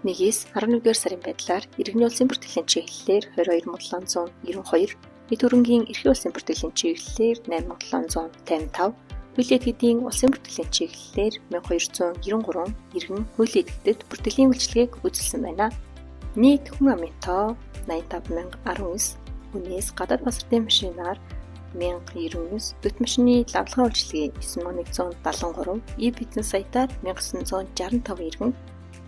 1-ээс 11-р сарын байдлаар иргэний улсын бүртгэлийн чиглэлээр 22,792, эд хөрөнгийн эрхийн улсын бүртгэлийн чиглэлээр 8,755, хуулийн эдгэдийн улсын бүртгэлийн чиглэлээр 1,293 иргэн хуулийн эдгэдэд бүртгэлийн үйлчилгээг үзүүлсэн байна. Нийт хүн амын тоо 85,019, үнээс гадаад паспортын машинаар 1099, дэд машины лавлгын үйлчилгээ 9,173, e-бизнес сайтаар 1965 иргэн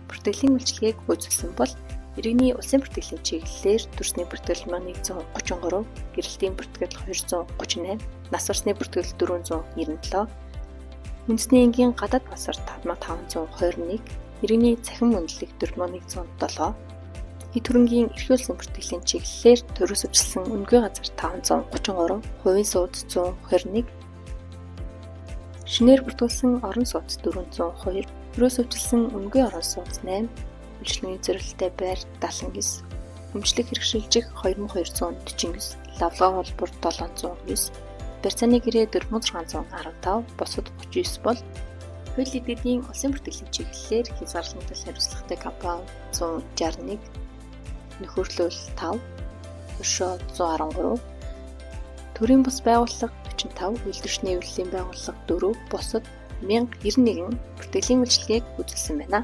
бүртгэлийн үйлчилгээг үзүүлсэн бол иргэний улсын бүртгэлийн чиглэлээр төрсний бүртгэл 1133, гэрэлтийн бүртгэл 238, нас барсны бүртгэл 497, үндэсний энгийн гадаад паспорт 5521, иргэний цахим үнэлэг 4107, эд хөрөнгийн эрхийн улсын бүртгэлийн чиглэлээр төрөөс өвчлсөн үнэгүй газар 533, хувийн сууц 121, шинээр бүртгүүлсэн орон сууц 402, төрөөс өвчлсөн үнэгүй орон сууц 8, үйлчлэгийн зорилттой байр 79, өмчлөх хэрэгшилжих 2249, лавлгаа холбор 709, барьцааны гэрээ 4615, бусад 39 бол хуулийн эдгэдийн улсын бүртгэлийн чиглэлээр хязгаарлалттай хариуцлагатай компани 161, нөхөрлөл 5, өршөө 113, төрийн бус байгууллага 45, үйлдвэрчний эвлэлийн байгууллага 4, бусад 1091 бүртгэлийн үйлчилгээг үзүүлсэн байна.